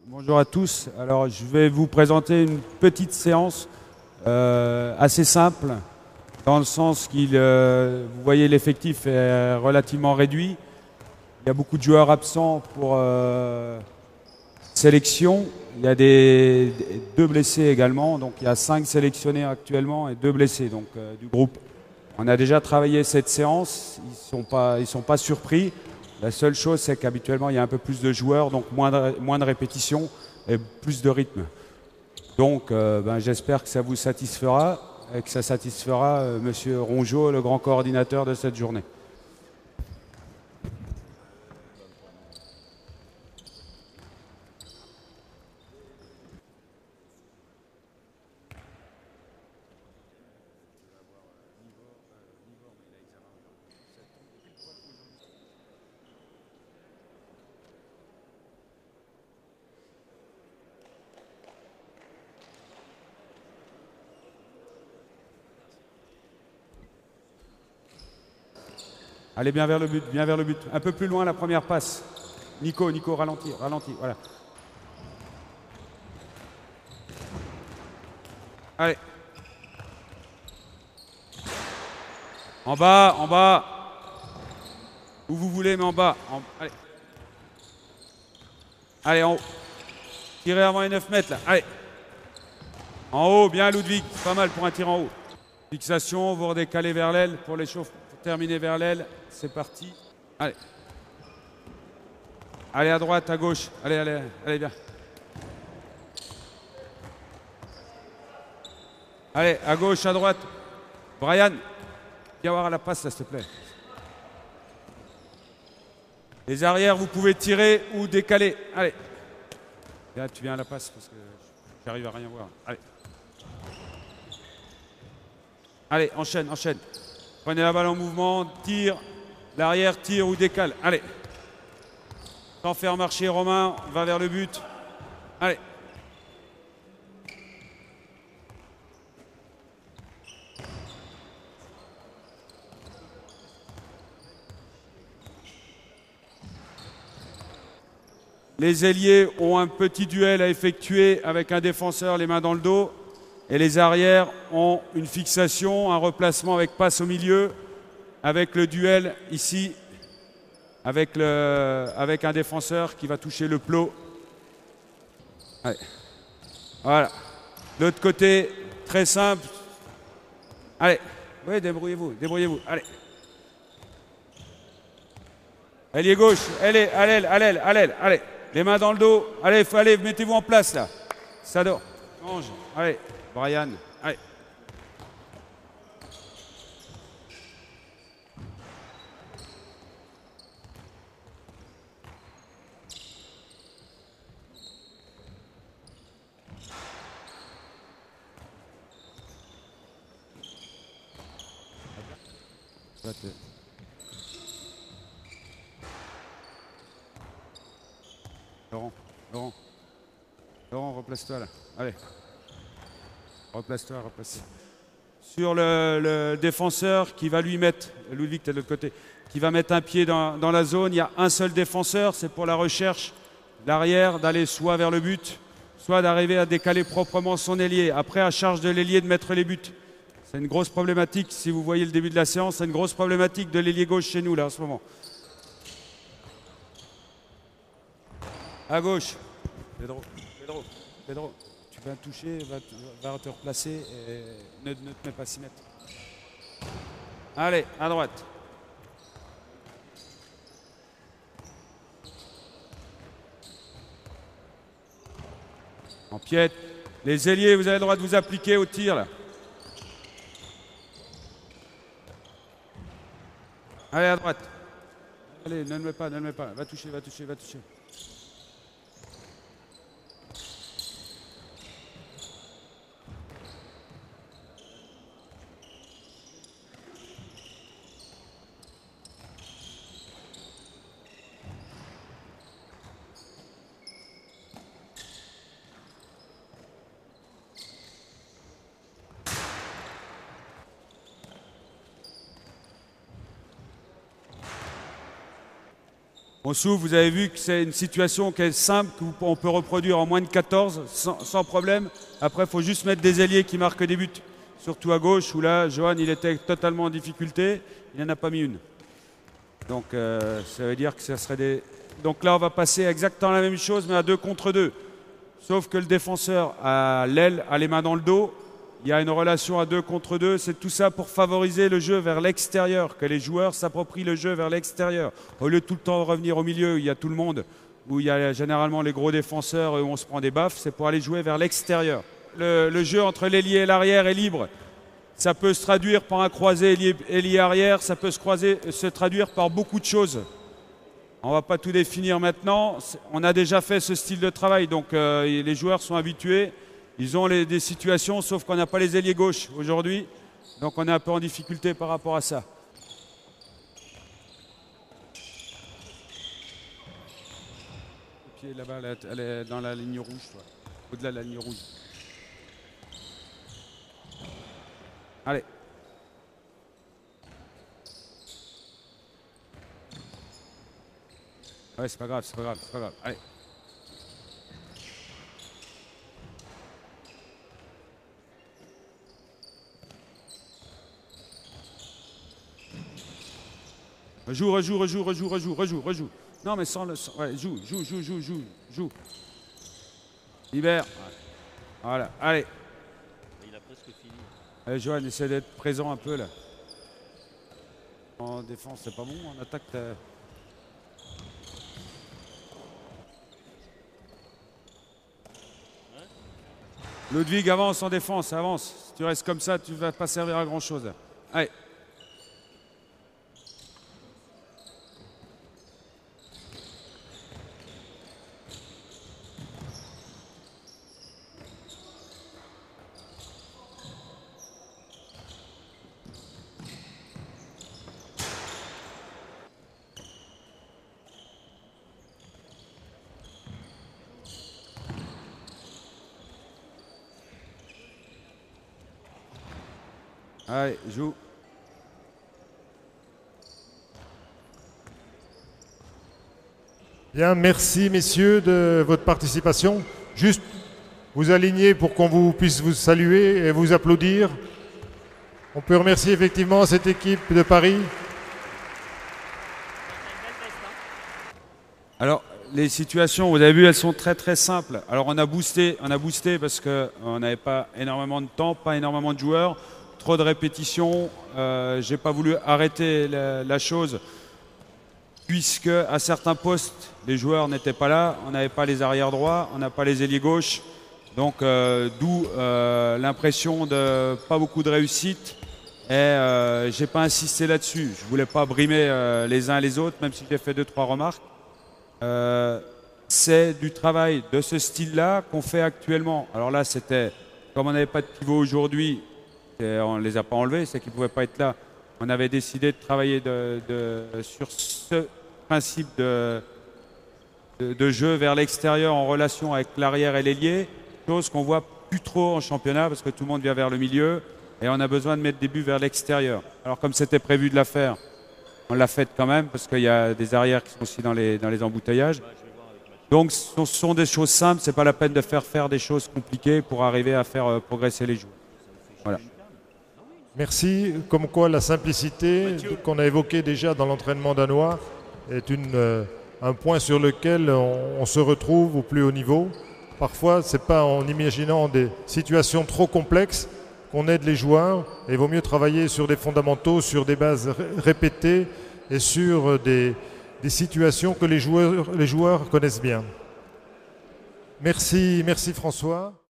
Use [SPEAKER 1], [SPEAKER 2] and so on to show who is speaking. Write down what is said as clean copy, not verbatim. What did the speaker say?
[SPEAKER 1] Bonjour à tous. Alors, je vais vous présenter une petite séance assez simple, dans le sens vous voyez, l'effectif est relativement réduit. Il y a beaucoup de joueurs absents pour sélection. Il y a deux blessés également, donc il y a 5 sélectionnés actuellement et 2 blessés donc, du groupe. On a déjà travaillé cette séance, ils sont pas surpris. La seule chose, c'est qu'habituellement, il y a un peu plus de joueurs, donc moins de répétitions et plus de rythme. Donc, j'espère que ça vous satisfera et que ça satisfera Monsieur Rongeau, le grand coordinateur de cette journée. Allez bien vers le but, bien vers le but. Un peu plus loin la première passe. Nico, ralentis, voilà. Allez. En bas, en bas. Où vous voulez, mais en bas. Allez. Allez, en haut. Tirez avant les 9 mètres, là. Allez. En haut, bien Ludwig. Pas mal pour un tir en haut. Fixation, vous redécalez vers l'aile pour l'échauffe. Pour terminer vers l'aile. C'est parti. Allez. Allez à droite, à gauche. Allez, allez, allez, bien. Allez, à gauche, à droite. Brian, viens voir à la passe, là, s'il te plaît. Les arrières, vous pouvez tirer ou décaler. Allez. Là, tu viens à la passe parce que j'arrive à rien voir. Allez. Allez, enchaîne, enchaîne. Prenez la balle en mouvement, tire. L'arrière, tire ou décale. Allez. Sans faire marcher Romain, va vers le but. Allez. Les ailiers ont un petit duel à effectuer avec un défenseur les mains dans le dos. Et les arrières ont une fixation, un replacement avec passe au milieu, avec le duel ici, avec un défenseur qui va toucher le plot. Allez. Voilà. L'autre côté, très simple. Allez. Oui, débrouillez-vous, débrouillez-vous. Allez. Ailier gauche, allez, allez. Les mains dans le dos. Allez, allez, mettez-vous en place là. Sado, change. Allez, Brian, allez. Laurent, replace-toi là. Allez. Replace-toi, replace. Sur le défenseur qui va lui mettre, Ludwig, t'es de l'autre côté, qui va mettre un pied dans la zone. Il y a un seul défenseur, c'est pour la recherche, l'arrière, d'aller soit vers le but, soit d'arriver à décaler proprement son ailier. Après, à charge de l'ailier de mettre les buts. C'est une grosse problématique, si vous voyez le début de la séance, c'est une grosse problématique de l'ailier gauche chez nous, là, en ce moment. À gauche. Pedro, tu vas toucher, va te replacer et ne te mets pas 6 mètres. Allez, à droite. En pied. Les ailiers, vous avez le droit de vous appliquer au tir, là. Allez, à droite. Allez, ne le mets pas. Va toucher. On s'ouvre, vous avez vu que c'est une situation qui est simple, qu'on peut reproduire en moins de 14 sans problème. Après, il faut juste mettre des ailiers qui marquent des buts. Surtout à gauche, où là, Johan, il était totalement en difficulté. Il n'en a pas mis une. Donc, ça veut dire que ça serait des... Donc là, on va passer exactement la même chose, mais à 2 contre 2. Sauf que le défenseur a l'aile, a les mains dans le dos. Il y a une relation à 2 contre 2. C'est tout ça pour favoriser le jeu vers l'extérieur, que les joueurs s'approprient le jeu vers l'extérieur. Au lieu de tout le temps revenir au milieu où il y a tout le monde, où il y a généralement les gros défenseurs et où on se prend des baffes, c'est pour aller jouer vers l'extérieur. Le jeu entre l'ailier et l'arrière est libre. Ça peut se traduire par un croisé ailier arrière, ça peut se traduire par beaucoup de choses. On ne va pas tout définir maintenant. On a déjà fait ce style de travail, donc les joueurs sont habitués. Ils ont des situations, sauf qu'on n'a pas les ailiers gauche aujourd'hui. Donc on est un peu en difficulté par rapport à ça. Le pied là-bas, elle est dans la ligne rouge, au-delà de la ligne rouge. Allez. Ouais, c'est pas grave, c'est pas grave, c'est pas grave. Allez. Rejoue. Non, mais sans le... Ouais, joue. Libère. Voilà, allez.
[SPEAKER 2] Il a presque fini.
[SPEAKER 1] Allez, Johan, essaie d'être présent un peu, là. En défense, c'est pas bon. En attaque, t'as... Ludwig, avance en défense, avance. Si tu restes comme ça, tu ne vas pas servir à grand-chose. Allez. Allez, joue.
[SPEAKER 3] Bien, merci messieurs de votre participation. Juste vous aligner pour qu'on puisse vous saluer et vous applaudir. On peut remercier effectivement cette équipe de Paris.
[SPEAKER 1] Alors, les situations, vous avez vu, elles sont très très simples. Alors, on a boosté parce qu'on n'avait pas énormément de temps, pas énormément de joueurs, trop de répétitions. J'ai pas voulu arrêter la chose puisque à certains postes, les joueurs n'étaient pas là. On n'avait pas les arrières droits, on n'a pas les ailiers gauches. Donc, d'où l'impression de pas beaucoup de réussite. Et j'ai pas insisté là-dessus. Je voulais pas brimer les uns et les autres, même si j'ai fait 2-3 remarques. C'est du travail de ce style-là qu'on fait actuellement. Alors là, c'était, comme on n'avait pas de pivot aujourd'hui, on ne les a pas enlevés, c'est qu'ils ne pouvaient pas être là. On avait décidé de travailler sur ce principe de jeu vers l'extérieur en relation avec l'arrière et l'ailier, chose qu'on voit plus trop en championnat parce que tout le monde vient vers le milieu et on a besoin de mettre des buts vers l'extérieur. Alors comme c'était prévu de la faire, on l'a fait quand même parce qu'il y a des arrières qui sont aussi dans les embouteillages. Donc ce sont des choses simples, c'est pas la peine de faire des choses compliquées pour arriver à faire progresser les joueurs. Voilà.
[SPEAKER 3] Merci. Comme quoi la simplicité qu'on a évoquée déjà dans l'entraînement danois est un point sur lequel on se retrouve au plus haut niveau. Parfois, ce n'est pas en imaginant des situations trop complexes qu'on aide les joueurs. Et il vaut mieux travailler sur des fondamentaux, sur des bases répétées et sur des situations que les joueurs connaissent bien. Merci François.